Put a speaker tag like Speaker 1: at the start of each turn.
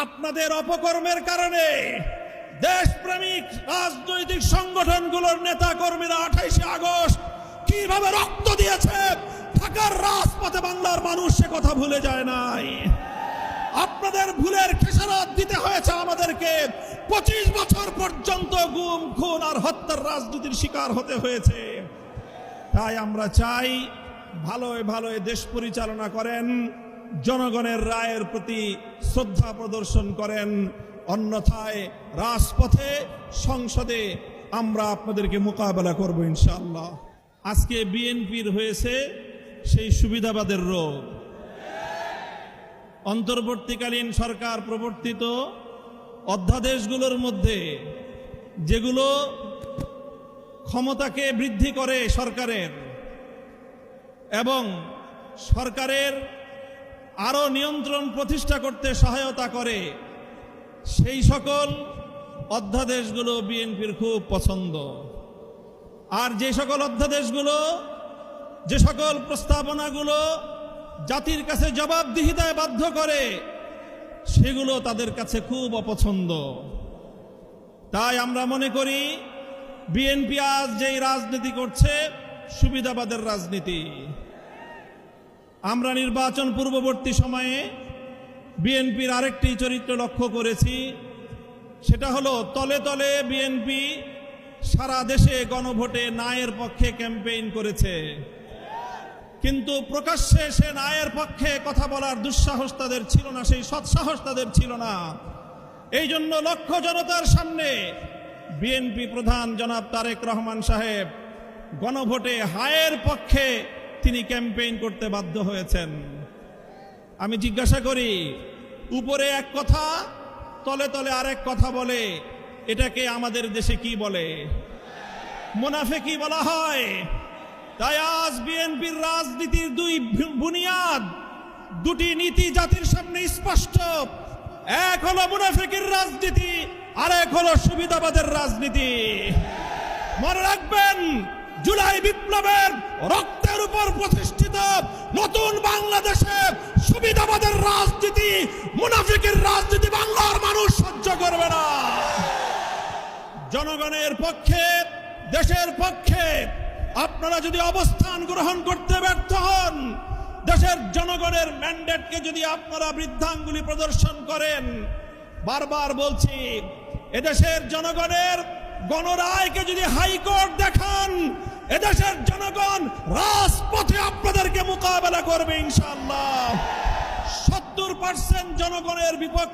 Speaker 1: আপনাদের অপকর্মের কারণে দেশপ্রেমিক রাজনৈতিক সংগঠনগুলোর নেতা কর্মীরা 28 আগস্ট কিভাবে রক্ত দিয়েছে ঢাকার রাজপথে বাংলার মানুষ সে কথা ভুলে যায় নাই। আপনাদের ভুলের খেসারত দিতে হয়েছে আমাদেরকে। 25 বছর পর্যন্ত গুম খুন আর হত্যার রাজনীতির শিকার হতে হয়েছে। তাই আমরা চাই ভালোয় ভালোয় দেশ পরিচালনা করেন, জনগণের রায়ের প্রতি শ্রদ্ধা প্রদর্শন করেন, অন্যথায় রাজপথে সংসদে আমরা আপনাদেরকে মোকাবেলা করব ইনশাআল্লাহ। আজকে বিএনপির হয়েছে সেই সুবিধাবাদের রোগ। অন্তর্বর্তীকালীন সরকার প্রবর্তিত অধ্যাদেশগুলোর মধ্যে যেগুলো ক্ষমতাকে বৃদ্ধি করে সরকারের এবং সরকারের আরো নিয়ন্ত্রণ প্রতিষ্ঠা করতে সহায়তা করে, সেই সকল অধ্যাদেশগুলো বিএনপির খুব পছন্দ। আর যে সকল অধ্যাদেশগুলো, যে সকল প্রস্তাবনাগুলো জাতির কাছে জবাবদিহিতায় বাধ্য করে, সেগুলো তাদের কাছে খুব অপছন্দ। তাই আমরা মনে করি বিএনপি আজ যেই রাজনীতি করছে সুবিধাবাদের রাজনীতি। আমরা নির্বাচন পূর্ববর্তী সময়ে বিএনপির আরেকটি চরিত্র লক্ষ্য করেছি, সেটা হলো তলে তলে বিএনপি সারা দেশে গণভোটে ন্যায়ের পক্ষে ক্যাম্পেইন করেছে, কিন্তু প্রকাশ্যে সে ন্যায়ের পক্ষে কথা বলার দুঃসাহস তাদের ছিল না, সেই সৎসাহস তাদের ছিল না। এই জন্য লক্ষ জনতার সামনে বিএনপি প্রধান জনাব তারেক রহমান সাহেব গণভোটে হায়ের পক্ষে তিনি ক্যাম্পেইন করতে বাধ্য হয়েছেন। আমি জিজ্ঞাসা করি, উপরে এক কথা তলে তলে আরেক কথা বলে, এটাকে আমাদের দেশে কি বলে? মুনাফিকি বলা হয়। তাই আজ বিএনপির রাজনীতির দুই বুনিয়াদ, দুটি নীতি জাতির সামনে স্পষ্ট। এক হলো মুনাফিকির রাজনীতি, আরেক হলো সুবিধাবাদের রাজনীতি। মনে রাখবেন, জুলাই বিপ্লবের রক্তের উপর প্রতিষ্ঠিত নতুন বাংলাদেশে সুবিধাবাদের রাজনীতি, মুনাফিকের রাজনীতি বাংলার মানুষ সহ্য করবে না। জনগণের পক্ষে, দেশের পক্ষে আপনারা যদি অবস্থান গ্রহণ করতে ব্যর্থ হন, দেশের জনগণের ম্যান্ডেটকে যদি আপনারা বৃদ্ধাঙ্গুলি প্রদর্শন করেন, বারবার বলছি, এদেশের জনগণের গণরায়কে যদি হাইকোর্ট দেখান, এদেশের জনগণ রাজপথে আপনাদেরকে মোকাবেলা করবে ইনশাআল্লাহ। 70% জনগণের বিপক্ষে